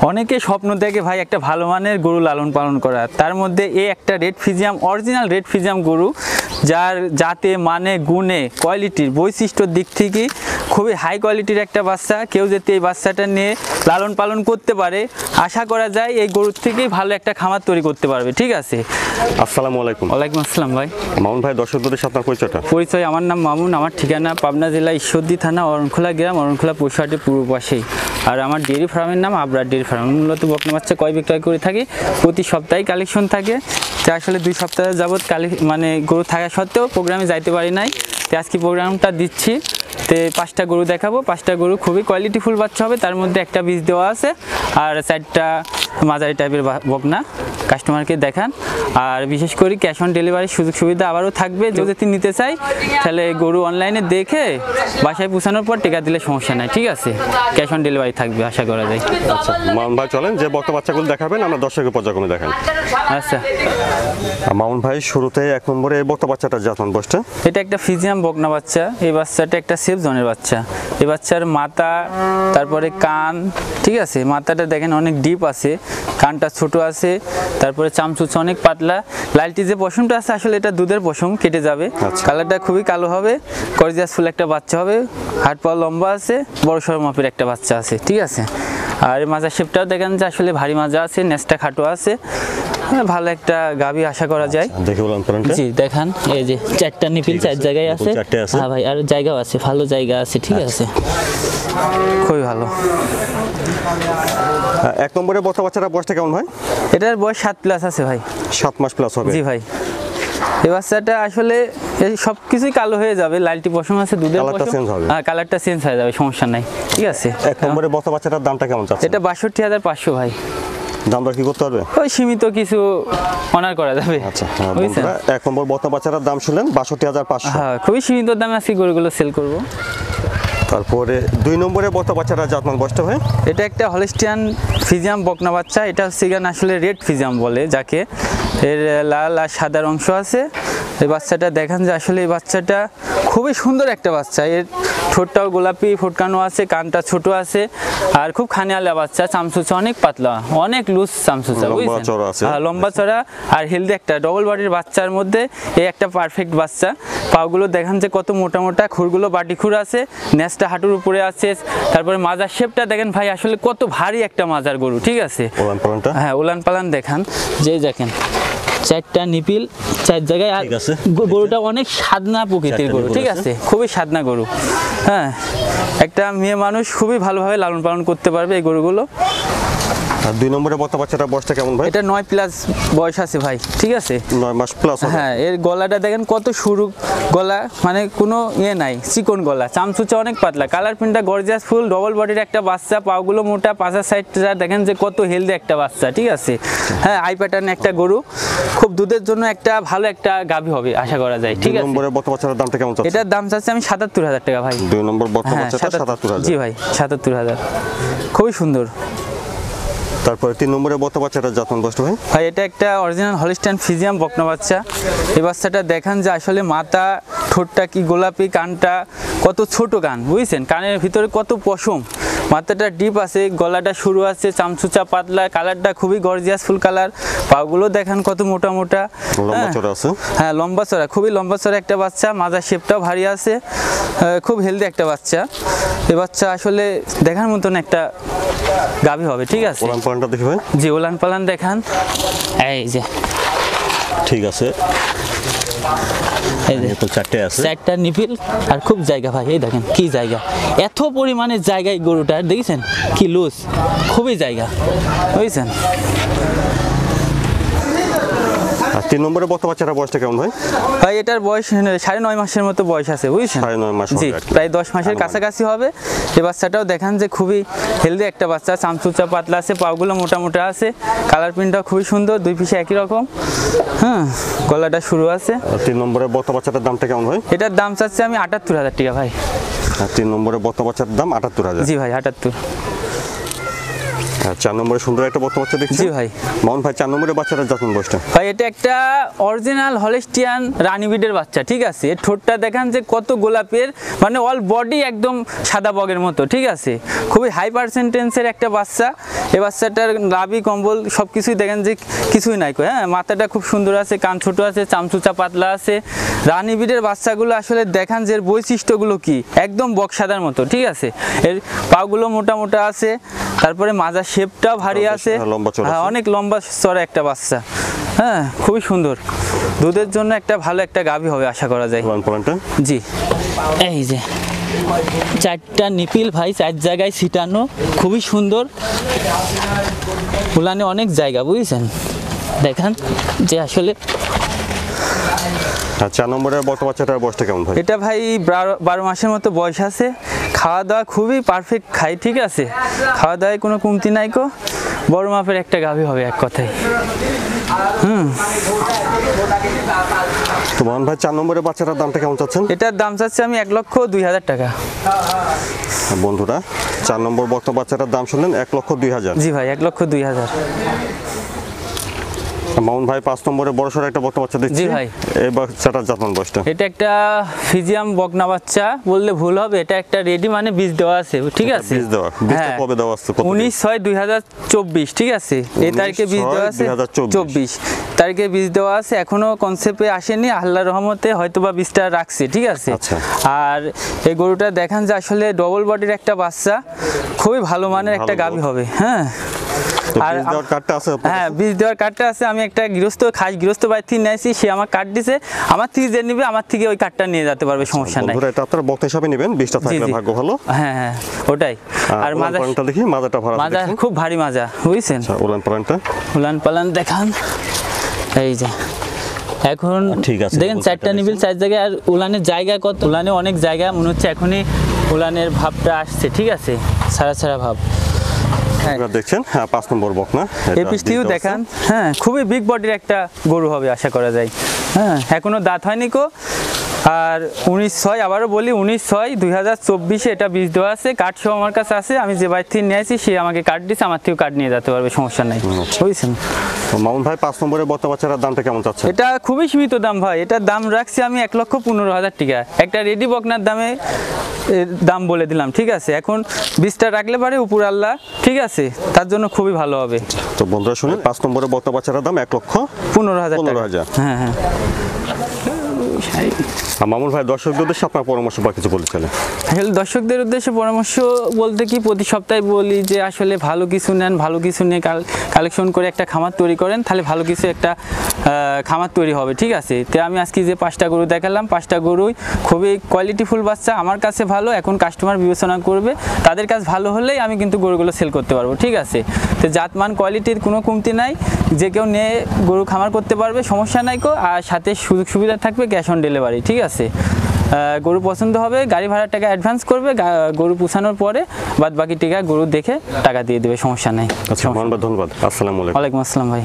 অনেকে স্বপ্ন দেখে ভাই একটা ভালো মানের গরু লালন পালন করা, তার মধ্যে এই একটা রেড ফ্রিজিয়াম, অরিজিনাল রেড ফ্রিজিয়াম গরু, যার জাতে মানে গুণে কোয়ালিটির বৈশিষ্ট্যর দিক থেকে খুবই হাই কোয়ালিটির একটা বাচ্চা। কেউ যদি এই বাচ্চাটা নিয়ে লালন পালন করতে পারে, আশা করা যায় এই গরুর থেকেই ভালো একটা খামার তৈরি করতে পারবে। ঠিক আছে, আসসালামু আলাইকুম। ওয়ালাইকুম আসসালাম ভাই। মামুন ভাই, দর্শকদের সাথে আপনার পরিচয়টা? পরিচয়, আমার নাম মামুন, আমার ঠিকানা পাবনা জেলা ঈশ্বরদী থানা অরণখোলা গ্রাম, অরণখোলা পশুহাটের পূর্ব পাশেই। আর আমার ডেয়ারি ফার্মের নাম আবরার ডেয়ারি ফার্ম। মূলত বকনা বাচ্চা ক্রয় বিক্রয় করে থাকি, প্রতি সপ্তাহে কালেকশন থাকে। তো আসলে 2 সপ্তাহ যাবৎ মানে গরু থাকা সত্ত্বেও প্রোগ্রামে যাইতে পারি নাই, তো আজকে প্রোগ্রামটা দিচ্ছি। তো 5টা গরু দেখাবো, 5টা গরু খুবই কোয়ালিটিফুল বাচ্চা হবে, তার মধ্যে একটা বীজ দেওয়া আছে আর 4টা মাঝারি টাইপের বকনা। কাস্টমারকে দেখান, আর বিশেষ করে ক্যাশ অন ডেলিভারির সুযোগ সুবিধা আবারও থাকবে। যদি নিতে চাই তাহলে গরু অনলাইনে দেখে বাসায় পৌঁছানোর পর টাকা দিলে সমস্যা নাই। ঠিক আছে, ক্যাশ অন ডেলিভারি থাকবে আশা করা যায়। আচ্ছা মামুন ভাই, চলেন যে বকনা বাচ্চাগুলো দেখাবেন আমরা দর্শকের পর্যায়ক্রমে দেখান। আচ্ছা মামুন ভাই, শুরুতে 1 নম্বরে এই বকনা বাচ্চাটার জাতমান বয়সটা? এটা একটা ফ্রিজিয়াম বকনা বাচ্চা। এই বাচ্চাটা একটা সেফ জোনের বাচ্চা। এই বাচ্চার মাথা, তারপরে কান, ঠিক আছে, মাথাটা দেখেন অনেক ডিপ আছে, কানটা ছোট আছে, তারপরে চামচুচা অনেক পাতলা। লালটি যে পশমটা আছে আসলে এটা দুধের পশম, কেটে যাবে। কালারটা খুবই কালো হবে, গর্জিয়াস ফুল একটা বাচ্চা হবে। হাত পা লম্বা আছে, বড় সড়ো মাপের একটা বাচ্চা আছে। ঠিক আছে, আর মাজার শেপটাও দেখেন যে আসলে ভারী মাজা আছে, নেসটা খাটো আছে, ভালো একটা গাভী আশা করা যায়। দেখে বলুন পরনটা। জি দেখান, এই যে 4টা নিপিল 4 জায়গায় আছে। হ্যাঁ ভাই, আর জায়গাও আছে, ভালো জায়গা আছে। ঠিক আছে, খুবই ভালো। 1 নম্বরে বকনা বাচ্চাটার বয়সটা কেমন ভাই? এটার বয়স 7 প্লাস আছে ভাই। 7 মাস প্লাস হবে? জি ভাই। এই বাচ্চাটা আসলে সব কিছুই কালো হয়ে যাবে, লালটি পশম আছে, দুধের পশম। হ্যাঁ, কালারটা চেঞ্জ হয়ে যাবে, সমস্যা নাই। ঠিক আছে। 1 নম্বরে বকনা বাচ্চাটার দামটা কেমন চাচ্ছেন? এটা 62,500 ভাই। দাম দর কি করতে পারবে? ওই সীমিত কিছু অনার করা যাবে। আচ্ছা বন্ধুরা, 1 নম্বর বকনা বাচ্চাটার দাম শুনলেন 62,500। হ্যাঁ, খুবই সীমিত দামে আজকে গরুগুলো সেল করব। তারপরে 2 নম্বরে বকনা বাচ্চাটার জাতমান বয়সটা ভাই? এটা একটা হলিস্টিয়ান ফ্রিজিয়াম বকনা বাচ্চা। এটা হচ্ছে আসলে রেড ফ্রিজিয়াম বলে যাকে। এর লাল আর সাদার অংশ আছে। এই বাচ্চাটা দেখেন যে আসলে এই বাচ্চাটা খুবই সুন্দর একটা বাচ্চা। এর ঠোঁটটাও গোলাপি ফোটকানো আছে, কানটা ছোট আছে, আর খুব খানিয়ালা বাচ্চা। চামচুচা অনেক পাতলা, অনেক লুজ চামচুচা, বুঝছেন? হ্যাঁ, লম্বা চড়া আর হেলদি একটা ডবল বডির বাচ্চার মধ্যে এই একটা পারফেক্ট বাচ্চা। পাগুলো দেখেন যে কত মোটা মোটা, খুরগুলো বাটি খুর আছে, নেসটা হাঁটুর উপরে আছে। তারপরে মাজার শেপটা দেখেন ভাই, আসলে কত ভারী একটা মাজার গরু। ঠিক আছে, হ্যাঁ, উলান পালান দেখান, যে দেখেন 4টা নিপিল 4 জায়গায়। আর গরুটা অনেক সাধনা প্রকৃতির গরু। ঠিক আছে, খুবই সাধনা গরু। হ্যাঁ, একটা মেয়ে মানুষ খুবই ভালোভাবে লালন পালন করতে পারবে এই গরুগুলো। আর 2 নম্বরে বকনা বাচ্চাটার বয়সটা কেমন ভাই? এটা 9 প্লাস বয়স আছে ভাই। ঠিক আছে, 9 মাস প্লাস হবে। হ্যাঁ, এর গলাটা দেখেন কত সরু গলা, মানে কোনো নাই, চিকন গলা, চামচুচা অনেক পাতলা, কালার প্রিন্টটা গর্জিয়াস ফুল, ডবল বডির একটা বাচ্চা। পাগুলো মোটা, পাঁচার সাইডটা দেখেন যে কত হেলদি একটা বাচ্চা। ঠিক আছে, হ্যাঁ, আই প্যাটার্ন একটা গরু, খুব দুধের জন্য একটা ভালো একটা গাভী হবে আশা করা যায়। ঠিক আছে, 2 নম্বরে বকনা বাচ্চাটার দামটা কেমন চাচ্ছেন? এটার দাম চাচ্ছি আমি 77,000 টাকা ভাই। 2 নম্বর বকনা বাচ্চাটা 77,000? জি ভাই, 77,000, খুবই সুন্দর। তারপরে 3 নম্বরে বকনা বাচ্চাটার জাতমান বয়সটা ভাই? ভাই এটা একটা অরিজিনাল হলিস্টিয়ান ফ্রিজিয়াম বকনা বাচ্চা। এই বাচ্চাটা দেখান যে আসলে মাথা, ঠোঁটটা কি গোলাপি, কানটা কত ছোট কান, বুঝছেন? কানের ভিতরে কত পশম, মাথাটা ডিপ আছে, গলাটা সরু আছে, চামচুচা পাতলা, কালারটা খুবই গর্জিয়াস ফুল কালার। পাগুলো দেখেন কত মোটা মোটা, লম্বা চড়া আছে। হ্যাঁ, লম্বা চড়া, খুবই লম্বা চড়া একটা বাচ্চা। মাজার শেপটাও ভারী আছে, খুব হেলদি একটা বাচ্চা। এই বাচ্চা আসলে দেখার মতন একটা গাভী হবে। ঠিক আছে, উলান পালানটা দেখি ভাই। জি, উলান পালান দেখান, এই যে ঠিক আছে, এই যে তো 4টে আছে, 4টা নিপিল আর খুব জায়গা ভাই। এই দেখেন কি জায়গা, এত পরিমাণে জায়গায় গরুটার, দেখছেন কি লুজ, খুবই জায়গা, বুঝছেন? আর 3 নম্বরে বকনা বাচ্চাটার বয়সটা কেমন ভাই? ভাই এটার বয়স 9.5 মাসের মতো বয়স আছে, বুঝছেন? 9.5 মাস জি, প্রায় 10 মাসের কাছাকাছি হবে। এই বাচ্চাটাও দেখান যে খুবই হেলদি একটা বাচ্চা, চামচুচা পাতলা আছে, পাগুলো মোটা মোটা আছে, কালার প্রিন্টটাও খুবই সুন্দর, 2 পিসে একই রকম। হ্যাঁ, গলাটা শুরু আছে। 3 নম্বরে বকনা বাচ্চাটার দামটা কেমন ভাই? এটার দাম চাচ্ছি আমি 78,000 টাকা ভাই। আর 3 নম্বরে বকনা বাচ্চার দাম 78,000? জি ভাই, 78। আর আর 4 নম্বরে সুন্দর একটা বক্তা বাচ্চা দেখছি। জি ভাই। মামুন ভাই 4 নম্বরে বাচ্চাটা জাতমান বয়সটা? ভাই এটা একটা অরিজিনাল হলিস্টিয়ান রানিবিডের বাচ্চা, ঠিক আছে। এর ঠোঁটটা দেখান যে কত গোলাপের, মানে অল বডি একদম সাদা বগের মতো, ঠিক আছে। খুবই হাই পার্সেন্টেন্সের একটা বাচ্চা। এই বাচ্চাটার লাভি কম্বল সব কিছুই দেখেন যে কিছুই নাই, হ্যাঁ। মাথাটা খুব সুন্দর আছে, কান ছোট আছে, চামচুচা পাতলা আছে। রানিবিডের বাচ্চাগুলো আসলে দেখান যে এর বৈশিষ্ট্যগুলো কি, একদম বকসাদার মতো, ঠিক আছে। এর পাগুলো মোটা মোটা আছে, তারপরে মাজার শেপটাও ভারী আছে, হ্যাঁ অনেক লম্বা চড়া একটা বাচ্চা, হ্যাঁ খুবই সুন্দর। দুধের জন্য একটা ভালো একটা গাভী হবে আশা করা যায়। জি এই যে 4টা নিপিল ভাই, 4 জায়গায় ছিটানো, খুবই সুন্দর। উলানে অনেক জায়গা, বুঝছেন, দেখান যে আসলে। আর 4 নম্বরে বক্তা বাচ্চাটার বয়সটা কেমন ভাই? এটা ভাই 12 মাসের মতো বয়স আছে। খাওয়া দাওয়া খুবই পারফেক্ট খাই, ঠিক আছে। খাওয়া দাওয়ায় কোনো কমতি নাই কো। বড় মাপের একটা গাভী হবে এক কথায়। তো মামুন ভাই 4 নম্বরে বাচ্চাটার দামটা কেমন চাচ্ছেন? এটার দাম চাচ্ছি আমি 1,02,000 টাকা। বন্ধুরা 4 নম্বর বক্তা বাচ্চাটার দাম শুনলেন 1,02,000। জি ভাই 1,02,000। মামুন ভাই 5 নম্বরে বড় সড় একটা বক্তা বাচ্চা দিচ্ছি। জি ভাই। এই বাচ্চাটার জাতমান বয়সটা? এটা একটা ফিজিয়াম বকনা বাচ্চা বললে ভুল হবে। এটা একটা রেডি, মানে বীজ দেওয়া আছে, ঠিক আছে। বীজ দেওয়া? বীজটা কবে দেওয়া আছে? 19/6/2024, ঠিক আছে। এই তারিখে বীজ দেওয়া আছে, 24 তারিখে বীজ দেওয়া আছে। এখনো কনসেপ্টে আসেনি, আল্লাহর রহমতে হয়তোবা বীজটা রাখছে, ঠিক আছে। আর এই গরুটা দেখান যে আসলে ডবল বডির একটা বাচ্চা, খুবই ভালো মানের একটা গাভী হবে, হ্যাঁ। আর হ্যাঁ বীজ দেওয়ার কার্ডটা আছে। আমি একটা খাস গৃহস্থ বাড়ি থেকে নিয়েছি, সে আমার কার্ড দিছে। আমার থেকে যে নিবে আমার থেকে ওই কার্ডটা নিয়ে যেতে পারবে, সমস্যা নাই। এটা আপনারা বক্তা হিসাবে নেবেন, বীজটা থাকলে ভাগ্য ভালো। হ্যাঁ হ্যাঁ ওটাই। আর মাজাটা দেখি, মাজাটা ভরা, মাজা খুব ভারী মাজা, বুঝছেন। উলান পালান দেখান, এই যে এখন ঠিক আছে দেখেন 4টা নিবিল 4 জায়গায়। আর উলানের জায়গা কত, উলানে অনেক জায়গা, মনে হচ্ছে এখনই উলানের ভাবটা আসছে, ঠিক আছে, ছাড়া ছাড়া ভাব। দেখছেন 5 নম্বর বকনা, এই পিছটিও দেখান, হ্যাঁ খুবই বিগ বডির একটা গরু হবে আশা করা যায়, হ্যাঁ। এখনো দাঁত হয়নি কো। আর 19/6, আবারও বলি 19/6/2024 এটা বীজ দেওয়া আছে। কার্ড সহ আমার কাছে আছে। আমি যে বাড়ি থেকে নিয়ে আসি সে আমাকে কার্ড দিচ্ছে, আমার থেকেও কার্ড নিয়ে যেতে পারবে, সমস্যা নাই, বুঝছেন। মামুন ভাই 5 নম্বরে বক্তা বাচ্চাটার দামটা কেমন চাচ্ছে? এটা খুবই সীমিত দাম ভাই। এটার দাম রাখছি আমি 1,15,000 টাকা। একটা রেডি বকনার দাম বলে দিলাম, ঠিক আছে। এখন বীজটা রাখলে পারে উপর আল্লাহ, ঠিক আছে, তার জন্য খুবই ভালো হবে। তো বন্ধুরা শুনুন, 5 নম্বরে বক্তা বাচ্চাটার দাম 1,15,000 টাকা। হ্যাঁ হ্যাঁ। মামুন ভাই দর্শকদের উদ্দেশ্যে আপনার পরামর্শ বা কিছু বলেছিলেন? আসলে দর্শকদের উদ্দেশ্যে পরামর্শ বলতে কি, প্রতি সপ্তাহে বলি যে আসলে ভালো কিছু নেন, ভালো কিছু নিয়ে কালেকশন করে একটা খামার তৈরি করেন, তাহলে ভালো কিছু একটা খামার তৈরি হবে, ঠিক আছে। তো আমি আজকে যে 5টা গরু দেখালাম, 5টা গরুই খুবই কোয়ালিটিফুল বাচ্চা, আমার কাছে ভালো। এখন কাস্টমার বিবেচনা করবে, তাদের কাছে ভালো হলেই আমি কিন্তু গরুগুলো সেল করতে পারবো, ঠিক আছে। তো জাতমান কোয়ালিটির কোনো কমতি নাই, যে কেউ নিয়ে গরু খামার করতে পারবে, সমস্যা নাই কো। আর সাথে সুযোগ সুবিধা থাকবে, ক্যাশ অন ডেলিভারি, ঠিক আছে। গরু পছন্দ হবে, গাড়ি ভাড়ার টাকা অ্যাডভান্স করবে, গরু পুষানোর পরে বাদ বাকি টাকা গরু দেখে টাকা দিয়ে দেবে, সমস্যা নাই। আচ্ছা ধন্যবাদ। আসসালামু আলাইকুম। ওয়ালাইকুম আসসালাম ভাই।